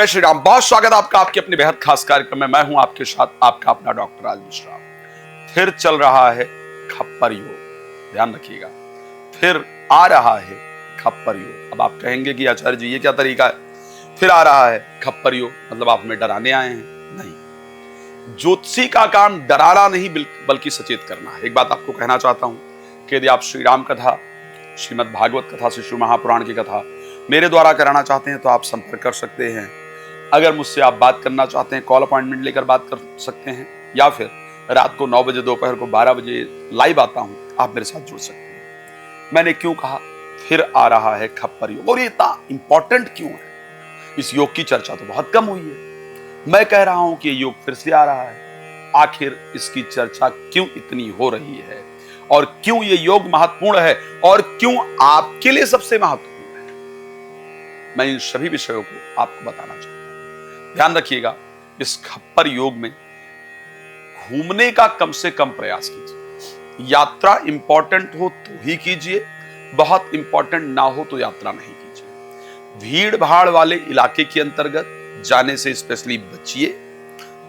जय श्री राम। बहुत स्वागत आपका आपके अपने बेहद खास कार्यक्रम में। मैं हूं आपके साथ आपका अपना डॉक्टर राज मिश्रा। फिर चल रहा है खप्पर योग, ध्यान रखिएगा। फिर आ रहा है खप्पर योग। अब आप कहेंगे कि आचार्य जी ये क्या तरीका है, फिर आ रहा है खप्पर योग, मतलब आप हमें डराने आए हैं? नहीं, ज्योतिषी का काम डराना नहीं बल्कि सचेत करना है। एक बात आपको कहना चाहता हूं कि यदि आप श्री राम कथा, श्रीमद् भागवत कथा से शिव महापुराण की कथा मेरे द्वारा कराना चाहते हैं तो आप संपर्क कर सकते हैं। अगर मुझसे आप बात करना चाहते हैं, कॉल अपॉइंटमेंट लेकर बात कर सकते हैं, या फिर रात को 9 बजे, दोपहर को 12 बजे लाइव आता हूं, आप मेरे साथ जुड़ सकते हैं। मैंने क्यों कहा फिर आ रहा है खप्पर योग, और ये इतना इंपॉर्टेंट क्यों है? इस योग की चर्चा तो बहुत कम हुई है। मैं कह रहा हूं कि ये योग फिर से आ रहा है। आखिर इसकी चर्चा क्यों इतनी हो रही है, और क्यों ये योग महत्वपूर्ण है, और क्यों आपके लिए सबसे महत्वपूर्ण है? मैं इन सभी विषयों को आपको बताना चाहता हूं। ध्यान रखिएगा, इस खप्पर योग में घूमने का कम से कम प्रयास कीजिए। यात्रा इंपॉर्टेंट हो तो ही कीजिए, बहुत इंपॉर्टेंट ना हो तो यात्रा नहीं कीजिए। भीड़ भाड़ वाले इलाके के अंतर्गत जाने से स्पेशली बचिए।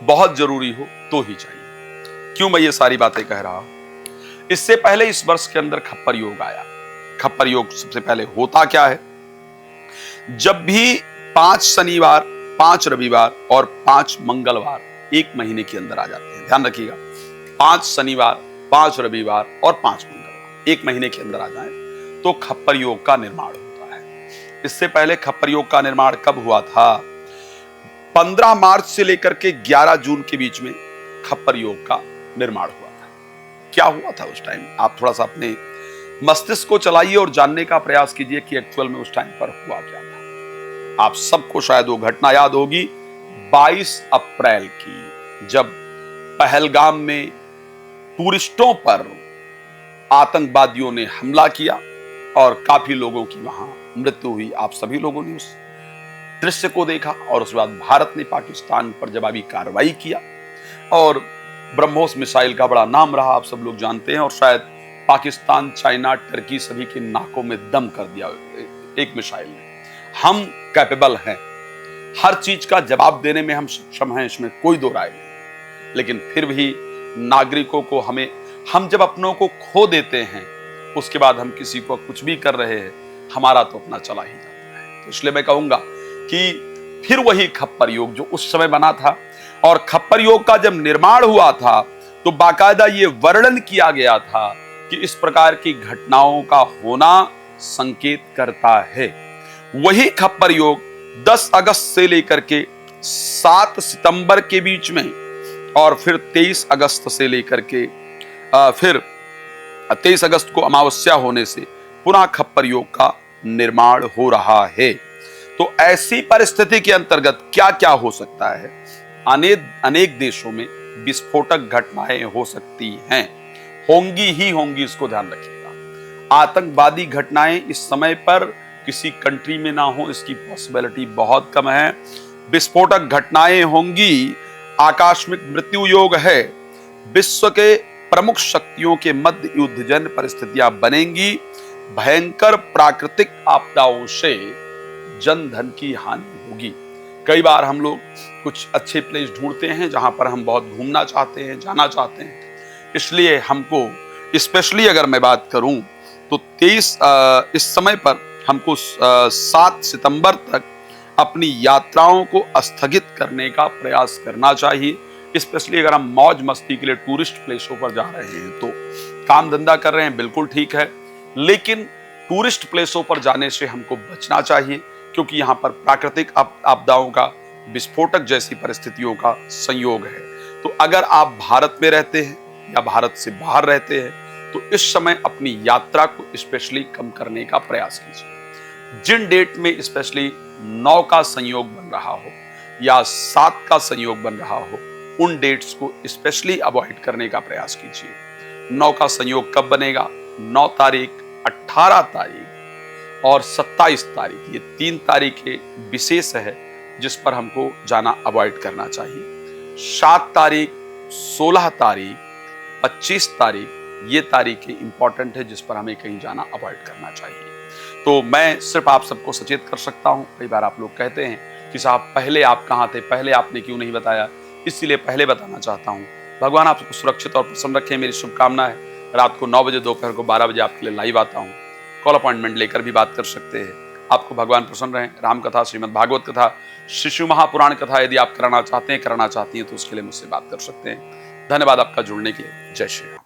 बहुत जरूरी हो तो ही जाइए। क्यों मैं ये सारी बातें कह रहा हूं? इससे पहले इस वर्ष के अंदर खप्पर योग आया। खप्पर योग सबसे पहले होता क्या है? जब भी 5 शनिवार, 5 रविवार और 5 मंगलवार एक महीने के अंदर आ जाते हैं, ध्यान रखिएगा, 5 शनिवार, 5 रविवार और 5 मंगलवार एक महीने के अंदर आ जाएं तो खप्पर योग का निर्माण होता है। इससे पहले खप्पर योग का निर्माण कब हुआ था? 15 मार्च से लेकर के 11 जून के बीच में खप्पर योग का निर्माण हुआ था। क्या हुआ था उस टाइम? आप थोड़ा सा अपने मस्तिष्क को चलाइए और जानने का प्रयास कीजिए कि एक्चुअल में उस टाइम पर हुआ क्या था। आप सबको शायद वो घटना याद होगी, 22 अप्रैल की, जब पहलगाम में टूरिस्टों पर आतंकवादियों ने हमला किया और काफी लोगों की वहां मृत्यु हुई। आप सभी लोगों ने उस दृश्य को देखा, और उसके बाद भारत ने पाकिस्तान पर जवाबी कार्रवाई किया, और ब्रह्मोस मिसाइल का बड़ा नाम रहा, आप सब लोग जानते हैं, और शायद पाकिस्तान, चाइना, टर्की सभी के नाकों में दम कर दिया एक मिसाइल ने। हम कैपेबल हैं, हर चीज का जवाब देने में हम सक्षम हैं, इसमें कोई दो राय नहीं। लेकिन फिर भी नागरिकों को हम जब अपनों को खो देते हैं, उसके बाद हम किसी को कुछ भी कर रहे हैं, हमारा तो अपना चला ही जाता है। तो इसलिए मैं कहूंगा कि फिर वही खप्पर योग जो उस समय बना था, और खप्पर योग का जब निर्माण हुआ था तो बाकायदा ये वर्णन किया गया था कि इस प्रकार की घटनाओं का होना संकेत करता है। वही खप्पर योग 10 अगस्त से लेकर के 7 सितंबर के बीच में, और फिर 23 अगस्त से लेकर के फिर 23 अगस्त को अमावस्या होने से पुनः खप्पर योग का निर्माण हो रहा है। तो ऐसी परिस्थिति के अंतर्गत क्या क्या हो सकता है? अनेक देशों में विस्फोटक घटनाएं हो सकती हैं, होंगी ही होंगी, इसको ध्यान रखिएगा। आतंकवादी घटनाएं इस समय पर किसी कंट्री में ना हो, इसकी पॉसिबिलिटी बहुत कम है। विस्फोटक घटनाएं होंगी, आकस्मिक मृत्यु योग है, विश्व के प्रमुख शक्तियों के मध्य युद्धजन्य परिस्थितियां बनेंगी, भयंकर प्राकृतिक आपदाओं से जन धन की हानि होगी। कई बार हम लोग कुछ अच्छे प्लेस ढूंढते हैं जहां पर हम बहुत घूमना चाहते हैं, जाना चाहते हैं, इसलिए हमको स्पेशली अगर मैं बात करूं तो 23 इस समय पर हमको 7 सितंबर तक अपनी यात्राओं को स्थगित करने का प्रयास करना चाहिए। स्पेशली अगर हम मौज मस्ती के लिए टूरिस्ट प्लेसों पर जा रहे हैं, तो काम धंधा कर रहे हैं, बिल्कुल ठीक है, लेकिन टूरिस्ट प्लेसों पर जाने से हमको बचना चाहिए, क्योंकि यहाँ पर प्राकृतिक आपदाओं का, विस्फोटक जैसी परिस्थितियों का संयोग है। तो अगर आप भारत में रहते हैं या भारत से बाहर रहते हैं तो इस समय अपनी यात्रा को स्पेशली कम करने का प्रयास कीजिए। जिन डेट में स्पेशली 9 का संयोग बन रहा हो या 7 का संयोग बन रहा हो, उन डेट्स को स्पेशली अवॉइड करने का प्रयास कीजिए। 9 का संयोग कब बनेगा? 9 तारीख, 18 तारीख और 27 तारीख, ये 3 तारीखें विशेष है जिस पर हमको जाना अवॉइड करना चाहिए। 7 तारीख, 16 तारीख, 25 तारीख, ये तारीखें इंपॉर्टेंट है जिस पर हमें कहीं जाना अवॉइड करना चाहिए। तो मैं सिर्फ आप सबको सचेत कर सकता हूं। कई बार आप लोग कहते हैं कि साहब पहले आप कहाँ थे, पहले आपने क्यों नहीं बताया, इसीलिए पहले बताना चाहता हूँ। भगवान आपको सुरक्षित और प्रसन्न रखें, मेरी शुभकामना है। रात को 9 बजे, दोपहर को 12 बजे आपके लिए लाइव आता हूँ। कॉल अपॉइंटमेंट लेकर भी बात कर सकते हैं। आपको भगवान प्रसन्न रहें। राम कथा, श्रीमद् भागवत कथा, शिशु महापुराण कथा यदि आप कराना चाहते हैं, कराना चाहती हैं तो उसके लिए मुझसे बात कर सकते हैं। धन्यवाद आपका जुड़ने के लिए। जय श्री राम।